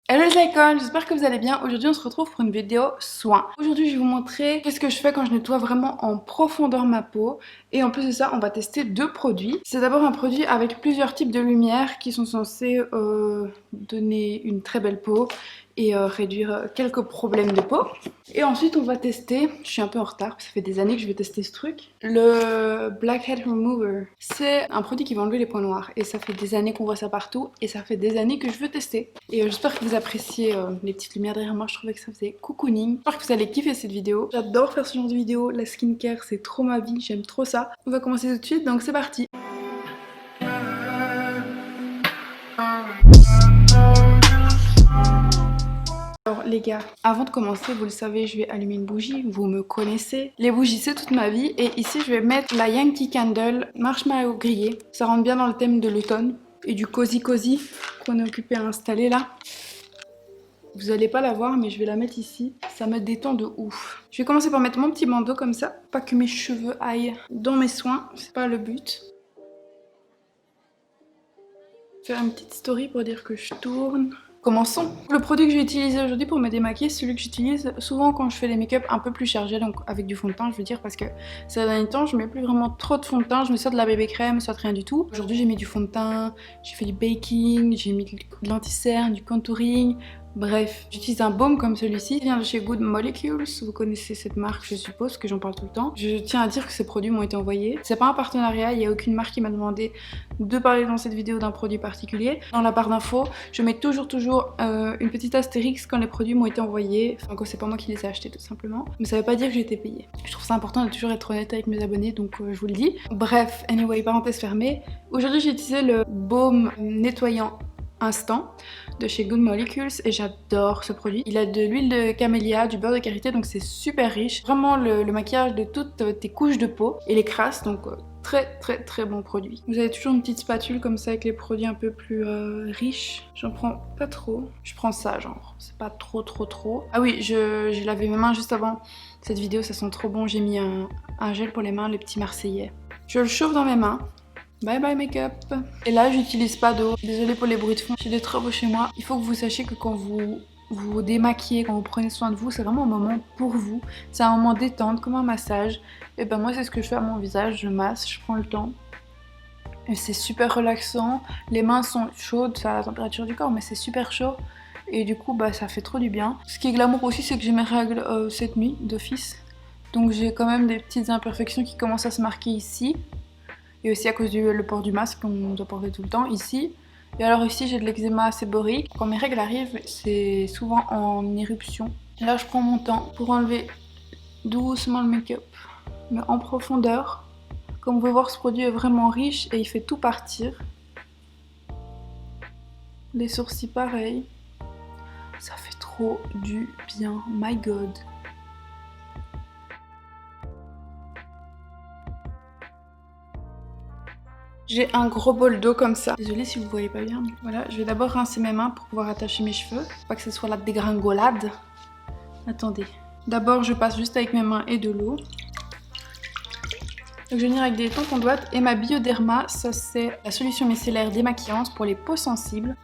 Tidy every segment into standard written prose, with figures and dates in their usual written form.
Hello les icônes, j'espère que vous allez bien. Aujourd'hui on se retrouve pour une vidéo soin. Aujourd'hui je vais vous montrer qu'est-ce que je fais quand je nettoie vraiment en profondeur ma peau. Et en plus de ça on va tester deux produits. C'est d'abord un produit avec plusieurs types de lumière qui sont censés donner une très belle peau et réduire quelques problèmes de peau. Et ensuite on va tester, je suis un peu en retard parce que ça fait des années que je vais tester ce truc, le Blackhead Remover. C'est un produit qui va enlever les points noirs et ça fait des années qu'on voit ça partout et ça fait des années que je veux tester. Et j'espère que vous appréciez les petites lumières derrière moi, je trouvais que ça faisait cocooning. J'espère que vous allez kiffer cette vidéo. J'adore faire ce genre de vidéo, la skincare c'est trop ma vie, j'aime trop ça. On va commencer tout de suite donc c'est parti. Alors les gars, avant de commencer, vous le savez, je vais allumer une bougie, vous me connaissez. Les bougies c'est toute ma vie et ici je vais mettre la Yankee Candle Marshmallow grillé. Ça rentre bien dans le thème de l'automne et du cozy cozy qu'on est occupé à installer là. Vous allez pas la voir mais je vais la mettre ici, ça me détend de ouf. Je vais commencer par mettre mon petit bandeau comme ça, pas que mes cheveux aillent dans mes soins, c'est pas le but. Faire une petite story pour dire que je tourne. Commençons. Le produit que je vais utiliser aujourd'hui pour me démaquiller, c'est celui que j'utilise souvent quand je fais des make-up un peu plus chargés, donc avec du fond de teint je veux dire, parce que ces derniers temps je mets plus vraiment trop de fond de teint, je mets soit de la bébé crème, soit rien du tout. Aujourd'hui j'ai mis du fond de teint, j'ai fait du baking, j'ai mis de l'anti-cerne, du contouring. Bref, j'utilise un baume comme celui-ci, il vient de chez Good Molecules, vous connaissez cette marque je suppose, que j'en parle tout le temps. Je tiens à dire que ces produits m'ont été envoyés. C'est pas un partenariat, il n'y a aucune marque qui m'a demandé de parler dans cette vidéo d'un produit particulier. Dans la barre d'infos, je mets toujours une petite astérix quand les produits m'ont été envoyés, enfin quand c'est pas moi qui les ai achetés tout simplement. Mais ça veut pas dire que j'ai été payée. Je trouve ça important de toujours être honnête avec mes abonnés, donc je vous le dis. Bref, anyway, parenthèse fermée. Aujourd'hui j'ai utilisé le baume nettoyant instant de chez Good Molecules et j'adore ce produit. Il a de l'huile de camélia, du beurre de karité, donc c'est super riche. Vraiment le maquillage de toutes tes couches de peau et les crasses, donc très bon produit. Vous avez toujours une petite spatule comme ça avec les produits un peu plus riches. J'en prends pas trop. Je prends ça genre, c'est pas trop. Ah oui, j'ai lavé mes mains juste avant cette vidéo, ça sent trop bon. J'ai mis un gel pour les mains, les petits marseillais. Je le chauffe dans mes mains. Bye bye make-up. Et là j'utilise pas d'eau. Désolée pour les bruits de fond, j'ai des travaux chez moi. Il faut que vous sachiez que quand vous vous démaquillez, quand vous prenez soin de vous, c'est vraiment un moment pour vous. C'est un moment détente, comme un massage. Et ben moi c'est ce que je fais à mon visage, je masse, je prends le temps. Et c'est super relaxant. Les mains sont chaudes, ça a la température du corps, mais c'est super chaud. Et du coup bah ça fait trop du bien. Ce qui est glamour aussi c'est que j'ai mes règles cette nuit d'office. Donc j'ai quand même des petites imperfections qui commencent à se marquer ici. Et aussi à cause du port du masque qu'on doit porter tout le temps ici. Et alors ici j'ai de l'eczéma séborrheique. Quand mes règles arrivent c'est souvent en éruption. Là je prends mon temps pour enlever doucement le make-up, mais en profondeur. Comme vous pouvez voir ce produit est vraiment riche et il fait tout partir. Les sourcils pareil. Ça fait trop du bien, my god. J'ai un gros bol d'eau comme ça. Désolée si vous voyez pas bien. Voilà, je vais d'abord rincer mes mains pour pouvoir attacher mes cheveux. Pas que ce soit la dégringolade. Attendez. D'abord, je passe juste avec mes mains et de l'eau. Donc je vais venir avec des tampons doigts et ma Bioderma. Ça c'est la solution micellaire démaquillante pour les peaux sensibles.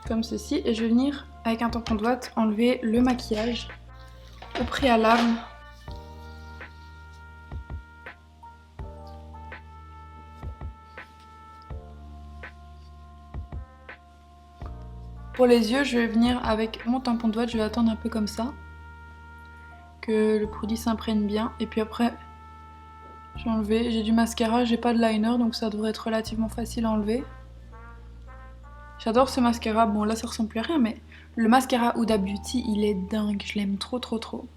Comme ceci. Et je vais venir avec un tampon doigt enlever le maquillage au préalable. Pour les yeux, je vais venir avec mon tampon de doigt, je vais attendre un peu comme ça, que le produit s'imprègne bien. Et puis après, j'ai enlevé, j'ai du mascara, j'ai pas de liner, donc ça devrait être relativement facile à enlever. J'adore ce mascara, bon là ça ressemble plus à rien, mais le mascara Huda Beauty, il est dingue, je l'aime trop.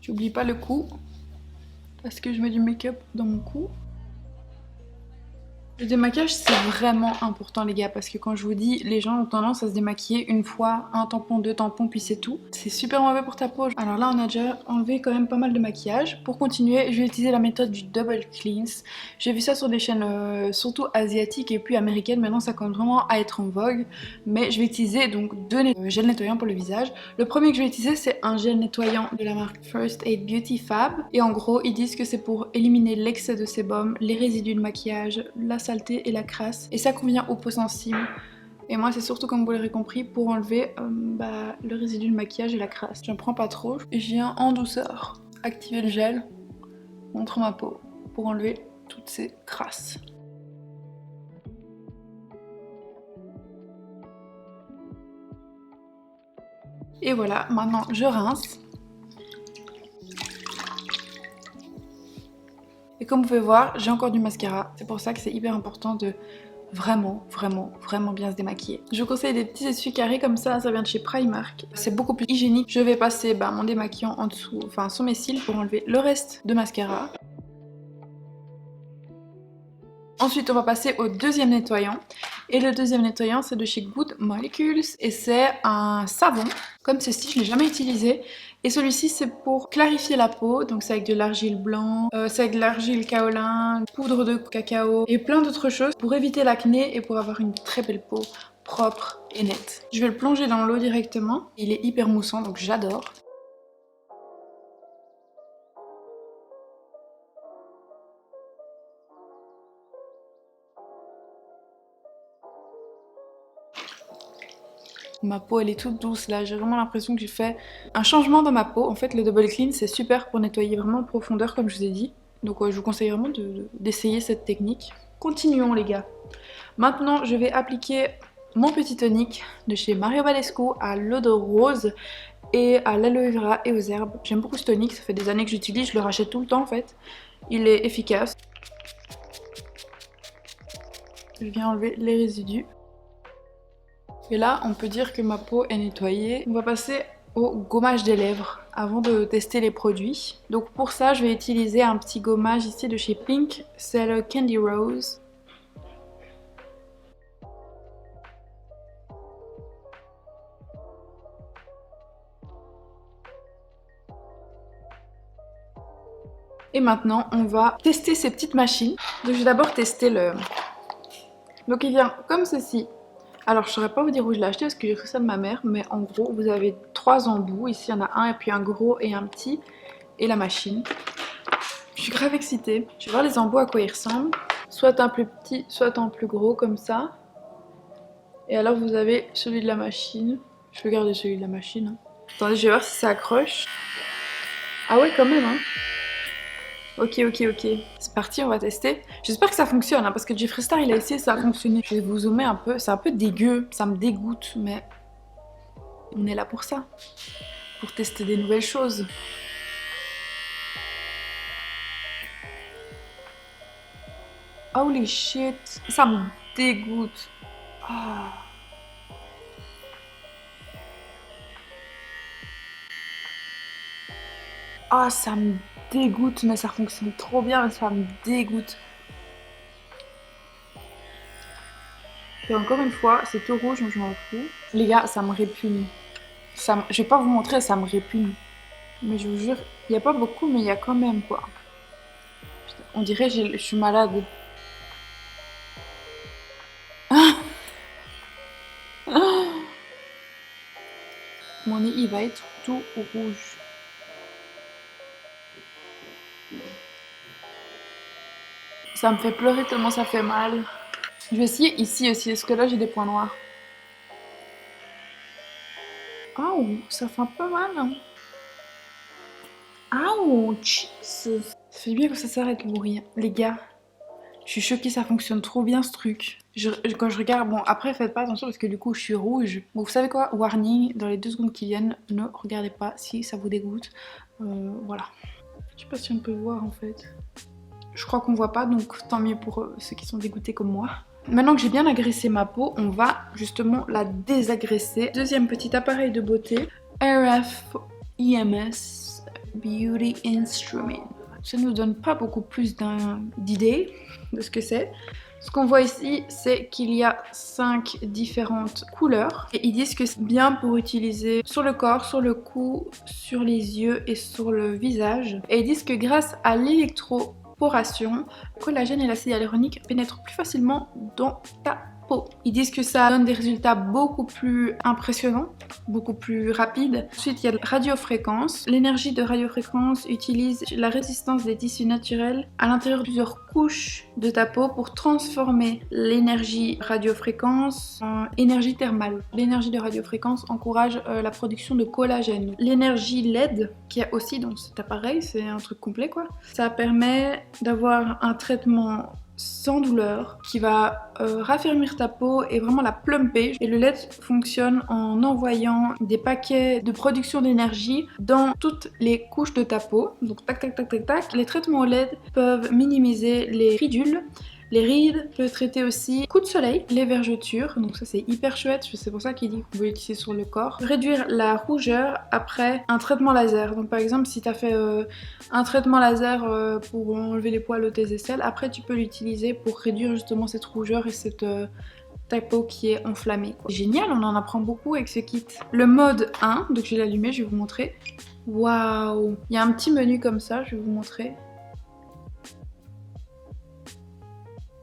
J'oublie pas le cou, parce que je mets du make-up dans mon cou. Le démaquillage c'est vraiment important les gars, parce que quand je vous dis, les gens ont tendance à se démaquiller une fois, un tampon, deux tampons, puis c'est tout. C'est super mauvais pour ta peau. Alors là on a déjà enlevé quand même pas mal de maquillage. Pour continuer, je vais utiliser la méthode du double cleanse. J'ai vu ça sur des chaînes surtout asiatiques et puis américaines, maintenant ça commence vraiment à être en vogue. Mais je vais utiliser donc deux gels nettoyants pour le visage. Le premier que je vais utiliser c'est un gel nettoyant de la marque First Aid Beauty Fab. Et en gros ils disent que c'est pour éliminer l'excès de sébum, les résidus de maquillage, la saleté et la crasse, et ça convient aux peaux sensibles Et moi c'est surtout, comme vous l'aurez compris, pour enlever le résidu de maquillage et la crasse. J'en prends pas trop et je viens en douceur activer le gel contre ma peau pour enlever toutes ces crasses. Et voilà, maintenant je rince. Et comme vous pouvez voir, j'ai encore du mascara. C'est pour ça que c'est hyper important de vraiment bien se démaquiller. Je vous conseille des petits essuie carrés comme ça vient de chez Primark. C'est beaucoup plus hygiénique. Je vais passer mon démaquillant en dessous, enfin sur mes cils pour enlever le reste de mascara. Ensuite, on va passer au deuxième nettoyant. Et le deuxième nettoyant, c'est de chez Good Molecules. Et c'est un savon, comme ceci, je ne l'ai jamais utilisé. Et celui-ci, c'est pour clarifier la peau. Donc c'est avec de l'argile blanc, c'est avec de l'argile kaolin, poudre de cacao et plein d'autres choses pour éviter l'acné et pour avoir une très belle peau propre et nette. Je vais le plonger dans l'eau directement. Il est hyper moussant, donc j'adore. Ma peau elle est toute douce là, j'ai vraiment l'impression que j'ai fait un changement dans ma peau. En fait le double clean c'est super pour nettoyer vraiment en profondeur comme je vous ai dit. Donc je vous conseille vraiment d'essayer cette technique. Continuons les gars. Maintenant je vais appliquer mon petit tonique de chez Mario Badescu à l'eau de rose et à l'aloe vera et aux herbes. J'aime beaucoup ce tonique, ça fait des années que j'utilise, je le rachète tout le temps en fait. Il est efficace. Je viens enlever les résidus. Et là, on peut dire que ma peau est nettoyée. On va passer au gommage des lèvres avant de tester les produits. Donc pour ça, je vais utiliser un petit gommage ici de chez Pink. C'est le Candy Rose. Et maintenant, on va tester ces petites machines. Donc je vais d'abord tester le... Donc il vient comme ceci. Alors je saurais pas vous dire où je l'ai acheté parce que j'ai pris ça de ma mère, mais en gros vous avez 3 embouts, ici il y en a un et puis un gros et un petit, et la machine. Je suis grave excitée, je vais voir les embouts à quoi ils ressemblent, soit un plus petit, soit un plus gros comme ça. Et alors vous avez celui de la machine, je vais garder celui de la machine. Hein. Attendez, je vais voir si ça accroche. Ah ouais quand même hein. Ok, c'est parti, on va tester. J'espère que ça fonctionne, hein, parce que Jeffree Star il a essayé, ça a fonctionné. Je vais vous zoomer un peu, c'est un peu dégueu, ça me dégoûte, mais on est là pour ça, pour tester des nouvelles choses. Holy shit, ça me dégoûte. Ah. Ah, ça me dégoûte, mais ça fonctionne trop bien, mais ça me dégoûte. Et encore une fois, c'est tout rouge, mais je m'en fous. Les gars, ça me répugne. Je vais pas vous montrer, ça me répugne. Mais je vous jure, il n'y a pas beaucoup, mais il y a quand même quoi. Putain, on dirait que je suis malade. Mon nez, il va être tout rouge. Ça me fait pleurer tellement ça fait mal. Je vais essayer ici aussi, parce que là j'ai des points noirs. Aouh, ça fait un peu mal. Hein. Aouh, Jesus. Ça fait bien que ça s'arrête le bruit. Les gars, je suis choquée, ça fonctionne trop bien ce truc. Quand je regarde, bon après faites pas attention parce que du coup je suis rouge. Bon, vous savez quoi, warning, dans les 2 secondes qui viennent, ne regardez pas si ça vous dégoûte. Voilà. Je sais pas si on peut voir en fait. Je crois qu'on voit pas, donc tant mieux pour ceux qui sont dégoûtés comme moi. Maintenant que j'ai bien agressé ma peau, on va justement la désagresser. Deuxième petit appareil de beauté, RF EMS Beauty Instrument. Ça ne nous donne pas beaucoup plus d'idées de ce que c'est. Ce qu'on voit ici, c'est qu'il y a 5 différentes couleurs. Et ils disent que c'est bien pour utiliser sur le corps, sur le cou, sur les yeux et sur le visage. Et ils disent que grâce à l'électroporation, le collagène et l'acide hyaluronique pénètrent plus facilement dans ta peau. Ils disent que ça donne des résultats beaucoup plus impressionnants, beaucoup plus rapides. Ensuite, il y a la radiofréquence. L'énergie de radiofréquence utilise la résistance des tissus naturels à l'intérieur de plusieurs couches de ta peau pour transformer l'énergie radiofréquence en énergie thermale. L'énergie de radiofréquence encourage la production de collagène. L'énergie LED, qui est aussi dans cet appareil, c'est un truc complet quoi, ça permet d'avoir un traitement sans douleur qui va raffermir ta peau et vraiment la plumper. Et le LED fonctionne en envoyant des paquets de production d'énergie dans toutes les couches de ta peau. Donc tac tac tac tac tac. Les traitements au LED peuvent minimiser les ridules, les rides, peut traiter aussi coups de soleil, les vergetures, donc ça c'est hyper chouette, c'est pour ça qu'il dit qu'on peut l'utiliser sur le corps. Réduire la rougeur après un traitement laser, donc par exemple si tu as fait un traitement laser pour enlever les poils de tes aisselles, après tu peux l'utiliser pour réduire justement cette rougeur et cette ta peau qui est enflammée. Génial, on en apprend beaucoup avec ce kit. Le mode 1, donc je vais l'allumer, je vais vous montrer. Waouh, il y a un petit menu comme ça, je vais vous montrer.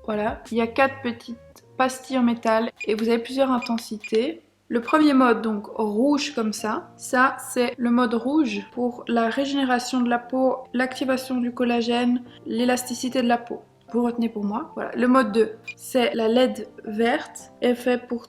Voilà, il y a 4 petites pastilles en métal et vous avez plusieurs intensités. Le premier mode, donc rouge comme ça c'est le mode rouge pour la régénération de la peau, l'activation du collagène, l'élasticité de la peau. Vous retenez pour moi, voilà. Le mode 2, c'est la LED verte, est fait pour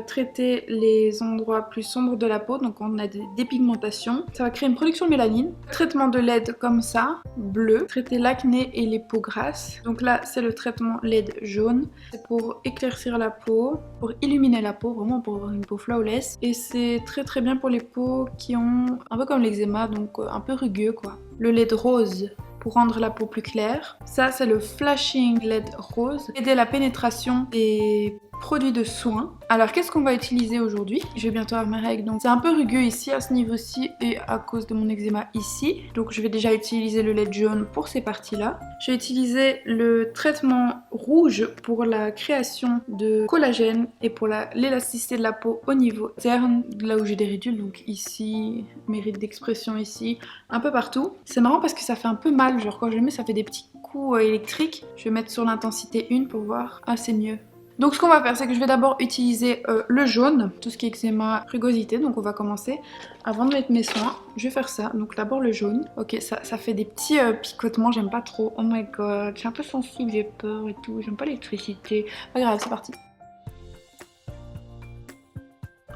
traiter les endroits plus sombres de la peau, donc on a des dépigmentations. Ça va créer une production de mélanine. Traitement de LED comme ça, bleu, traiter l'acné et les peaux grasses. Donc là, c'est le traitement LED jaune. C'est pour éclaircir la peau, pour illuminer la peau, vraiment pour avoir une peau flawless. Et c'est très très bien pour les peaux qui ont un peu comme l'eczéma, donc un peu rugueux quoi. Le LED rose, pour rendre la peau plus claire. Ça, c'est le Flashing LED Rose. Aider la pénétration des produits de soins. Alors, qu'est-ce qu'on va utiliser aujourd'hui? Je vais bientôt avoir mes règles, donc c'est un peu rugueux ici, à ce niveau-ci, et à cause de mon eczéma ici. Donc, je vais déjà utiliser le LED jaune pour ces parties-là. Je vais utiliser le traitement rouge pour la création de collagène et pour l'élasticité de la peau au niveau interne, là où j'ai des ridules, donc ici, mes rides d'expression ici, un peu partout. C'est marrant parce que ça fait un peu mal, genre quand je le mets, ça fait des petits coups électriques. Je vais mettre sur l'intensité 1 pour voir. Ah, c'est mieux. Donc ce qu'on va faire, c'est que je vais d'abord utiliser le jaune, tout ce qui est eczéma, rugosité. Donc on va commencer avant de mettre mes soins. Je vais faire ça. Donc d'abord le jaune. Ok, ça fait des petits picotements, j'aime pas trop. Oh my god, je suis un peu sensible, j'ai peur et tout. J'aime pas l'électricité. Pas grave, c'est parti.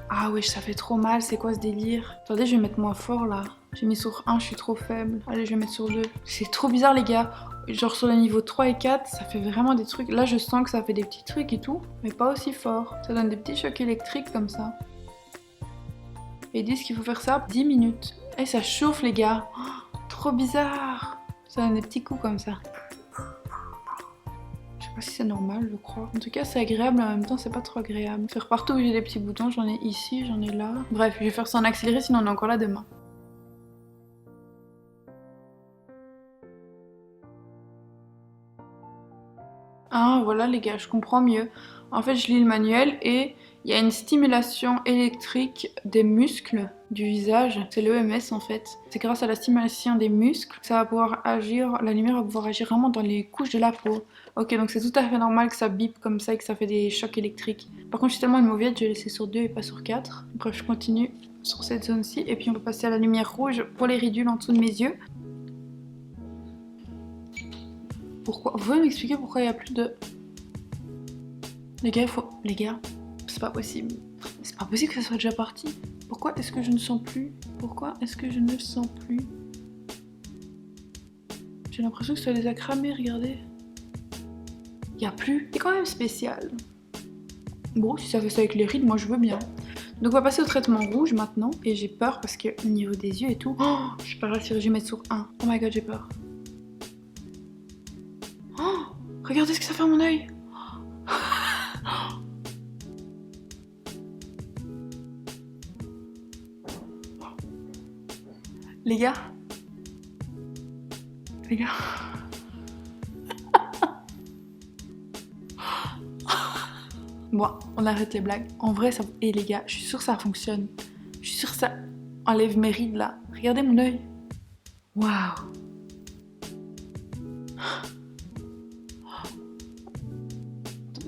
Ah oui, ça fait trop mal, c'est quoi ce délire? Attendez, je vais mettre moins fort là. J'ai mis sur 1, je suis trop faible. Allez, je vais mettre sur 2. C'est trop bizarre les gars. Genre sur les niveaux 3 et 4, ça fait vraiment des trucs. Là, je sens que ça fait des petits trucs et tout, mais pas aussi fort. Ça donne des petits chocs électriques comme ça. Et ils disent qu'il faut faire ça 10 minutes. Et ça chauffe les gars. Oh, trop bizarre. Ça donne des petits coups comme ça. Je sais pas si c'est normal, je crois. En tout cas, c'est agréable, mais en même temps, c'est pas trop agréable. Faire partout où j'ai des petits boutons, j'en ai ici, j'en ai là. Bref, je vais faire ça en accéléré, sinon on est encore là demain. Ah, voilà les gars, je comprends mieux. En fait, je lis le manuel et il y a une stimulation électrique des muscles du visage. C'est l'EMS en fait. C'est grâce à la stimulation des muscles que ça va pouvoir agir, la lumière va pouvoir agir vraiment dans les couches de la peau. Ok, donc c'est tout à fait normal que ça bip comme ça et que ça fait des chocs électriques. Par contre, je suis tellement une mauvaise, je vais laisser sur 2 et pas sur 4. Bref, je continue sur cette zone-ci et puis on va passer à la lumière rouge pour les ridules en dessous de mes yeux. Pourquoi? Vous pouvez m'expliquer pourquoi il n'y a plus de... Les gars, Les gars, c'est pas possible. C'est pas possible que ça soit déjà parti. Pourquoi est-ce que je ne sens plus? Pourquoi est-ce que je ne sens plus? J'ai l'impression que ça les a cramés, regardez. Il n'y a plus. C'est quand même spécial. Bon, si ça fait ça avec les rides, moi je veux bien. Donc on va passer au traitement rouge maintenant. Et j'ai peur parce que au niveau des yeux et tout... Oh, je suis pas réussi, je vais mettre sur 1. Oh my god, j'ai peur. Oh, regardez ce que ça fait à mon œil. Les gars. Bon, on arrête les blagues. En vrai, ça... Et les gars, je suis sûre que ça fonctionne. Je suis sûre que ça enlève mes rides là. Regardez mon œil. Waouh.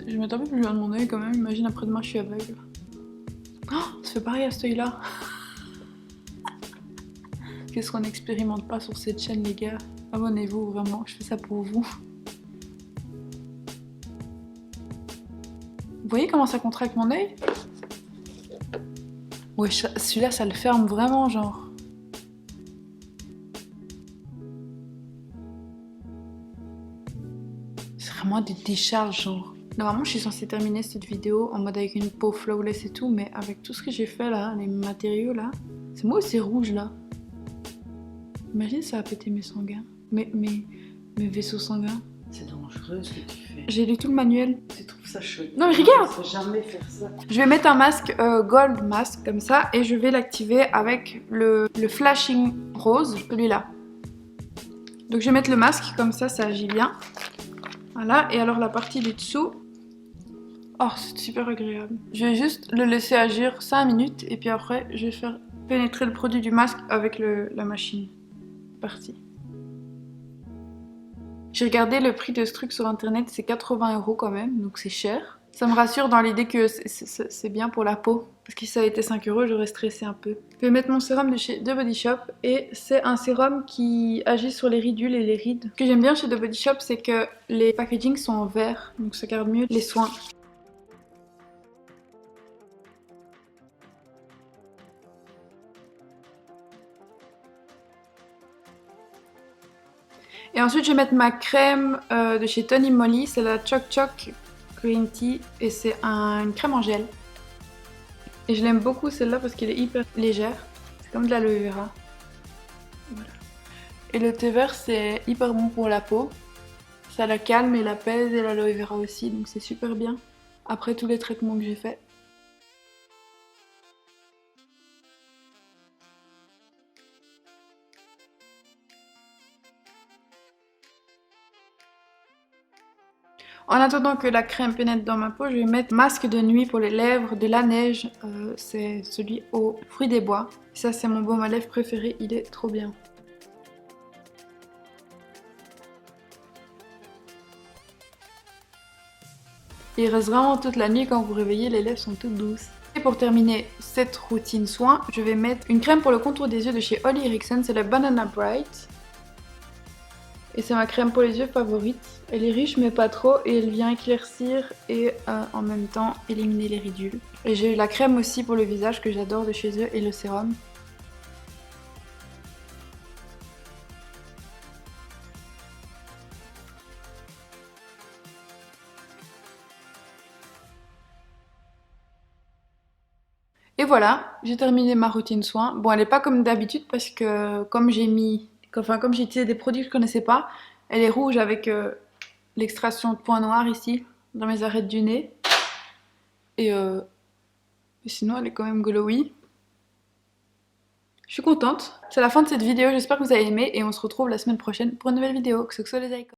Je mets un peu plus loin de mon œil quand même, imagine après-demain je suis aveugle. Oh, ça fait pareil à ce œil là. Qu'est-ce qu'on n'expérimente pas sur cette chaîne les gars? Abonnez-vous vraiment, je fais ça pour vous. Vous voyez comment ça contracte mon œil? Ouais, celui-là ça le ferme vraiment genre. C'est vraiment des décharges genre. Normalement je suis censée terminer cette vidéo en mode avec une peau flawless et tout, mais avec tout ce que j'ai fait là, les matériaux là, c'est moi ou c'est rouge là? Imagine ça a pété mes sanguins, mes vaisseaux sanguins. C'est dangereux ce que tu fais. J'ai lu tout le manuel. Tu trouves ça chouette? Non mais regarde! Je ne jamais faire ça. Je vais mettre un masque gold mask comme ça et je vais l'activer avec le flashing rose, celui-là. Donc je vais mettre le masque comme ça agit bien. Voilà, et alors la partie du dessous, oh c'est super agréable. Je vais juste le laisser agir 5 minutes et puis après je vais faire pénétrer le produit du masque avec la machine. Parti. J'ai regardé le prix de ce truc sur internet, c'est 80 € quand même, donc c'est cher. Ça me rassure dans l'idée que c'est bien pour la peau. Parce que si ça avait été 5 €, j'aurais stressé un peu. Je vais mettre mon sérum de chez The Body Shop et c'est un sérum qui agit sur les ridules et les rides. Ce que j'aime bien chez The Body Shop, c'est que les packagings sont en verre, donc ça garde mieux les soins. Et ensuite je vais mettre ma crème de chez Tony Moly, c'est la Choc Choc Green Tea et c'est une crème en gel. Et je l'aime beaucoup celle-là parce qu'elle est hyper légère, c'est comme de l'aloe vera. Voilà. Et le thé vert c'est hyper bon pour la peau, ça la calme et l'apaise et l'aloe vera aussi, donc c'est super bien après tous les traitements que j'ai faits. En attendant que la crème pénètre dans ma peau, je vais mettre masque de nuit pour les lèvres de La Neige. C'est celui aux fruits des bois. Ça, c'est mon baume à lèvres préféré, il est trop bien. Il reste vraiment toute la nuit, quand vous réveillez, les lèvres sont toutes douces. Et pour terminer cette routine soin, je vais mettre une crème pour le contour des yeux de chez Holly Erickson, c'est la Banana Bright. Et c'est ma crème pour les yeux favorite. Elle est riche mais pas trop et elle vient éclaircir et en même temps éliminer les ridules. Et j'ai eu la crème aussi pour le visage que j'adore de chez eux et le sérum. Et voilà, j'ai terminé ma routine soin. Bon, elle n'est pas comme d'habitude parce que comme j'ai utilisé des produits que je connaissais pas, elle est rouge avec l'extraction de points noirs ici, dans mes arêtes du nez. Et sinon, elle est quand même glowy. Je suis contente. C'est la fin de cette vidéo, j'espère que vous avez aimé et on se retrouve la semaine prochaine pour une nouvelle vidéo. Que ce soit les icônes.